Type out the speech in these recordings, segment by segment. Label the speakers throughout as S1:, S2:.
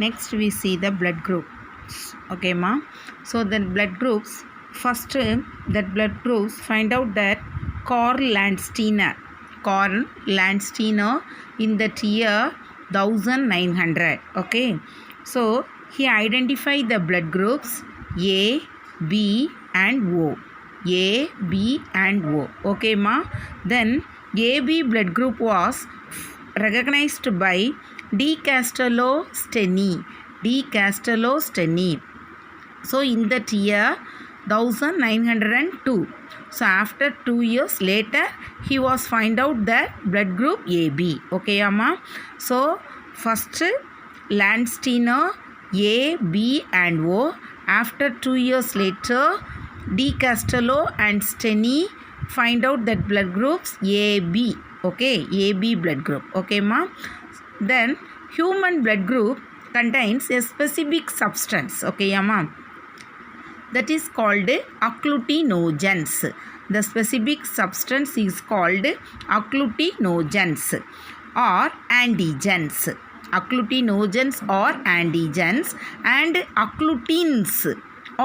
S1: Next we see the blood groups. Okay ma. So the blood groups, first that blood groups find out that Karl Landsteiner in that year 1900. Okay, so he identified the blood groups A, B and O. A, B and O. Okay ma. Then AB blood group was recognized by De Castello Steni. So in that year 1902. So after 2 years later he was find out that blood group AB. Okay amma. So first Landsteiner A, B and O. After 2 years later De Castello and Steni find out that blood groups AB. Okay, AB blood group. Okay ma. Then human blood group contains a specific substance. Okay amma, that is called agglutinogens. The specific substance is called agglutinogens or antigens. Agglutinogens or antigens and agglutins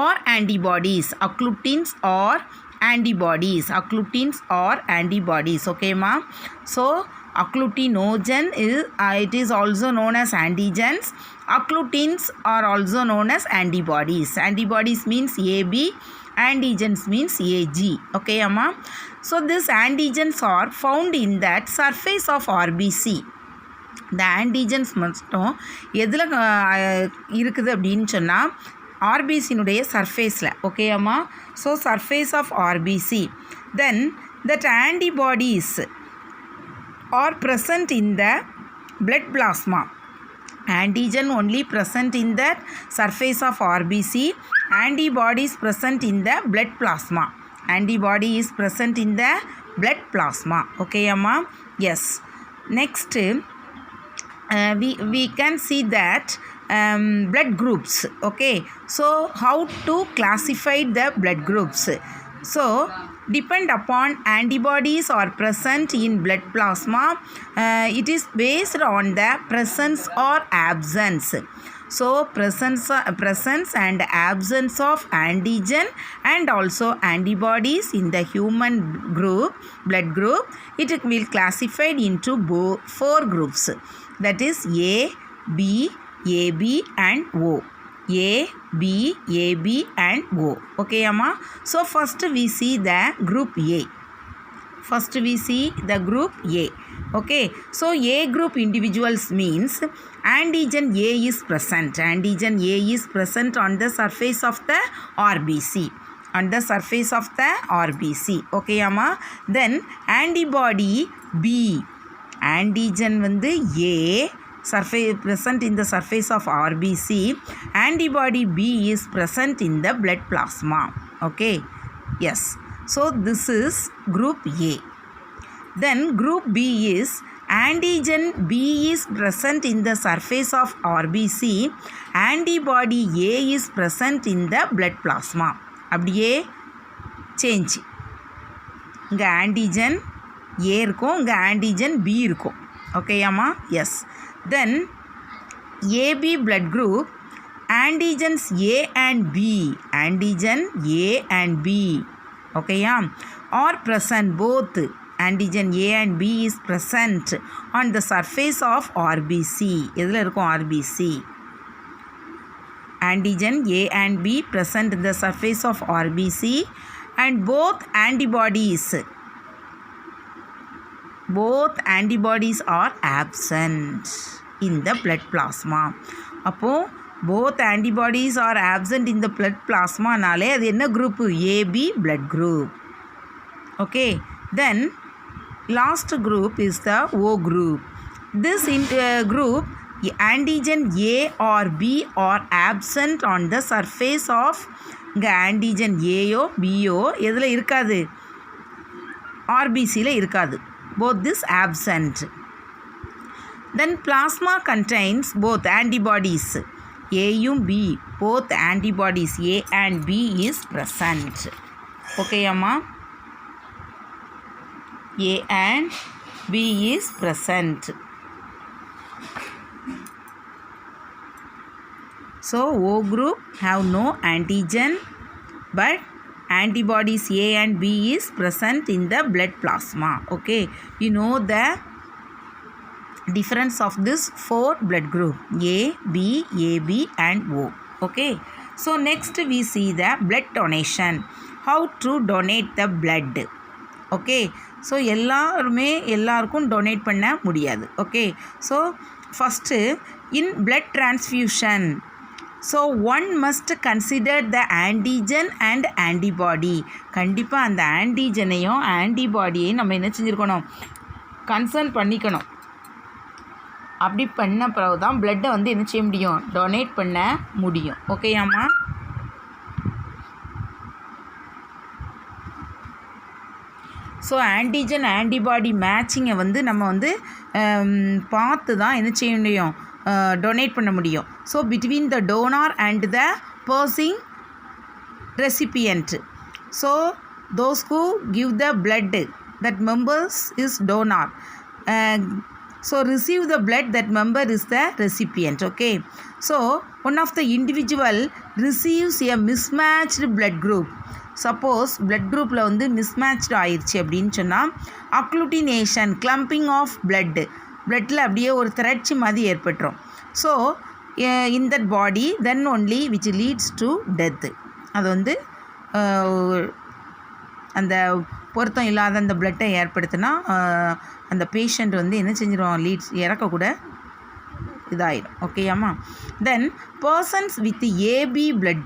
S1: or antibodies. Agglutins or antibodies. Okay ma. So agglutinogen is it is also known as antigens. Agglutins are also known as antibodies. Antibodies means AB, antigens means AG. Okay amma. So these antigens are found in that surface of RBC. இந்த antigens மட்டும் எதில் இருக்குது அப்படின்னு சொன்னால் ஆர்பிசினுடைய சர்ஃபேஸில். Okay அம்மா. So surface of RBC. Then that antibodies are present in the blood plasma. Antigen only present in the surface of RBC. Antibodies present in the blood plasma. Antibody is present in the blood plasma. Okay amma. Yes. Next we can see that blood groups. Okay, so how to classify the blood groups? So depend upon antibodies are present in blood plasma. It is based on the presence or absence. So presence and absence of antigen and also antibodies in the human blood group, it will classified into 4 groups. That is A, B, AB and O. A, B, AB and O. Okay amma. So first we see the group A. Okay, so A group individuals means antigen A is present. Antigen A is present on the surface of the RBC. Okay amma. Then antibody B. Antigen வந்து A present in the surface of RBC. Antibody B is present in the blood plasma. Okay, yes. So this is group A. Then group B is antigen B is present in the surface of RBC. Antibody A is present in the blood plasma. அப்படியே change. இங்கே antigen A இருக்கும், இங்கே antigen B இருக்கும். Okay அம்மா. S. Then AB blood group, antigens A and B. Okay yeah, are present. Both antigen A and B is present on the surface of RBC. எதில் இருக்கும்? RBC. Antigen A and B present in the surface of RBC and both antibodies are absent in the blood plasma. அப்போ both antibodies are absent in the blood plasma நாலே அது என்ன group? AB blood group. Okay, then last group is the O group. This group, antigen A or B are absent on the surface of இங்கே antigen ஏயோ Pio எதில் இருக்காது? ஆர்பிசியில் இருக்காது. Both this absent. Then plasma contains both antibodies Aயும் B. Both antibodies A and B is present. Okay amma. A and B is present. So O group have no antigen, but antibodies A and B is present in the blood plasma. Okay, you know the difference of this 4 blood group A, B, AB and O. Okay, so next we see the blood donation. How to donate the blood? Okay, so எல்லாருக்கும் donate பண்ண முடியாது. Okay, so first in blood transfusion, so one must consider the antigen and antibody. கண்டிப்பாக அந்த ஆன்டிஜனையும் ஆன்டிபாடியையும் நம்ம என்ன செஞ்சுருக்கணும், concern பண்ணிக்கணும். அப்படி பண்ண பிறகு தான் பிளட்டை வந்து என்ன செய்ய முடியும், டொனேட் பண்ண முடியும். ஓகேயாம்மா? ஸோ ஆன்டிஜன் ஆன்டிபாடி மேட்சிங்கை வந்து நம்ம வந்து பார்த்து தான் என்ன செய்ய முடியும், டொனேட் பண்ண முடியும். So between the donor and the pursuing recipient. So those who give the blood, that members is donor. So receive the blood, that member is the recipient. Okay, so one of the individual receives a mismatched blood group. Suppose blood groupல வந்து mismatched ஆயிடுச்சு அப்படின்னு சொன்னால் agglutination, climbing of bloodல அப்படியே ஒரு திரட்சி மாதிரி ஏற்பட்டுரும். So in that body then only which leads to death. அது வந்து அந்த பொருத்தம் இல்லாத அந்த பிளட்டை ஏற்படுத்தினா அந்த பேஷண்ட் வந்து என்ன செஞ்சிடும், இறக்கக்கூட இதாயிடும். ஓகேயாம்மா? Then persons with AB blood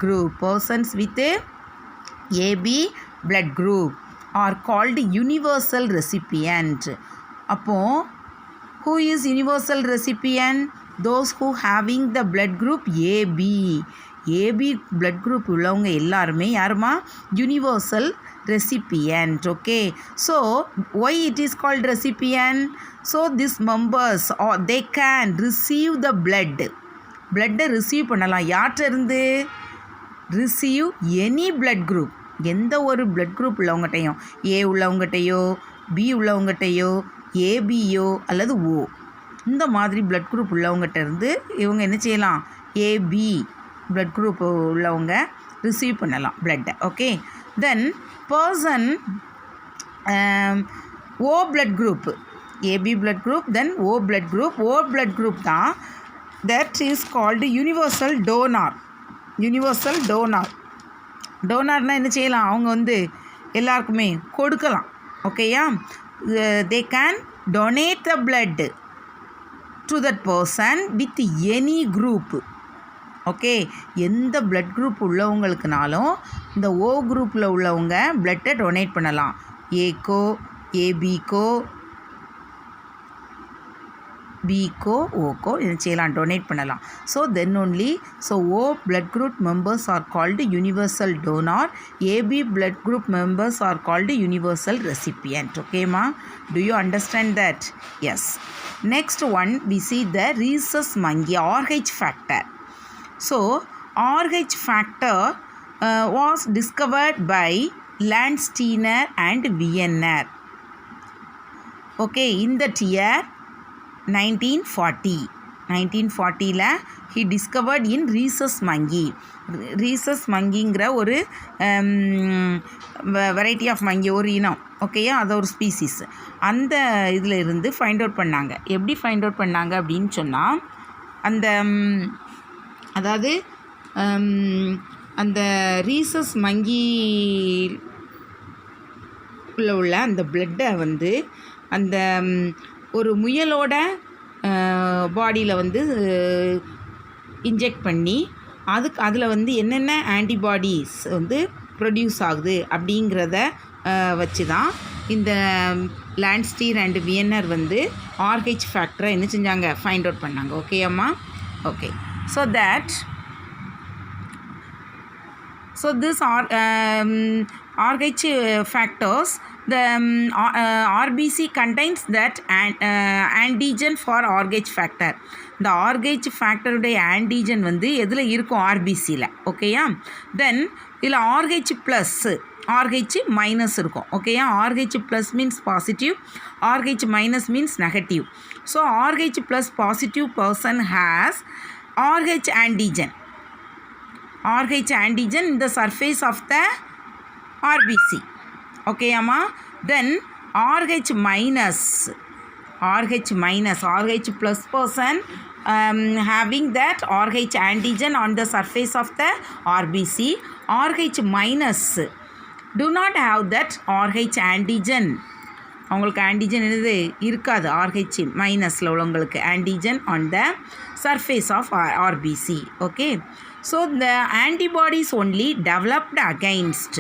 S1: group are called universal recipient. அப்போது who is universal recipient? Those who having the blood group AB blood group உள்ளவங்க எல்லாருமே யாருமா, universal recipient. Okay, so why it is called recipient? So these members or they can receive the blood receive பண்ணலாம். யார்கிட்ட இருந்து? receive any blood group, எந்த ஒரு blood group உள்ளவங்ககிட்டையும், A உள்ளவங்ககிட்டையோ B உள்ளவங்ககிட்டையோ ஏபியோ அல்லது ஓ, இந்த மாதிரி பிளட் குரூப் உள்ளவங்ககிட்ட இருந்து இவங்க என்ன செய்யலாம், ஏபி பிளட் குரூப் உள்ளவங்க ரிசீவ் பண்ணலாம் பிளட்டை. Okay, then person O blood group, AB blood group, then O blood group தான் தட் இஸ் கால்டு யூனிவர்சல் டோனார்னால் என்ன செய்யலாம், அவங்க வந்து எல்லாருக்குமே கொடுக்கலாம். ஓகேயா? they can donate the blood to that person with any group. Okay, எந்த blood group உள்ளவங்களுக்குனாலும் இந்த ஓ குரூப்பில் உள்ளவங்க பிளட்டை டொனேட் பண்ணலாம். ஏக்கோ ஏபிக்கோ பிக்கோ ஓக்கோ இதை செய்யலாம், டொனேட் பண்ணலாம். So then only O blood group members are called universal donor, AB blood group members are called universal recipient. ஓகேம்மா? Do you understand that? Yes. Next one we see the rhesus monkey RH factor. So RH factor was discovered by Landsteiner and Wiener. Okay, in that year 1940 he discovered in rhesus monkeyங்கிற ஒரு variety of மங்கி, ஒரு இனம். ஓகேயா? அது ஒரு species. அந்த இதில் இருந்து ஃபைண்ட் அவுட் பண்ணாங்க. எப்படி ஃபைண்ட் அவுட் பண்ணாங்க அப்படின்னு சொன்னால், அதாவது அந்த ரீசஸ் மங்கியில் உள்ள அந்த பிளட்டை வந்து அந்த ஒரு முயலோட பாடியில் வந்து இன்ஜெக்ட் பண்ணி அதில் வந்து என்னென்ன ஆன்டிபாடிஸ் வந்து ப்ரொடியூஸ் ஆகுது அப்படிங்கிறத வச்சு தான் இந்த லாண்ட்ஸ்டீர் அண்ட் வியன்னர் வந்து RH ஃபேக்டரை என்ன செஞ்சாங்க, ஃபைண்ட் அவுட் பண்ணாங்க. ஓகே அம்மா? Okay, so this RH factors, the RBC contains that antigen for RH factor. இந்த RH ஃபேக்டருடைய ஆன்டிஜன் வந்து எதில் இருக்கும், RBCயில். ஓகேயா? தென் இதில் RH ப்ளஸ் RH மைனஸ் இருக்கும். ஓகேயா? RH plus means positive, RH minus means negative. So RH plus positive person has RH antigen. RH antigen in the surface of the RBC. Okay, Amma. Then RH minus, RH plus person having that RH antigen on the surface of the RBC. RH minus do not have that RH antigen. அவங்களுக்கு antigen என்னது இருக்காது. RH மைனஸில் உள்ளவங்களுக்கு antigen on the surface of RBC. Okay, so the antibodies only developed against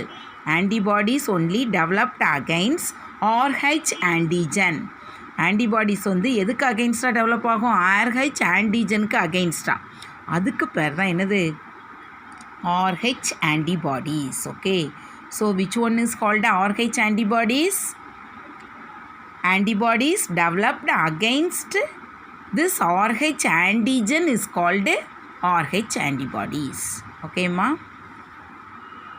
S1: RH antigen. Antibodies வந்து எதுக்கு அகைன்ஸ்டாக develop ஆகும்? RH ஆன்டிஜனுக்கு அகைன்ஸ்டாக. அதுக்கு பேர் தான் என்னது? RH antibodies. Okay, so which one is called RH antibodies? Antibodies developed against this RH antigen is called RH antibodies. Okay, ma.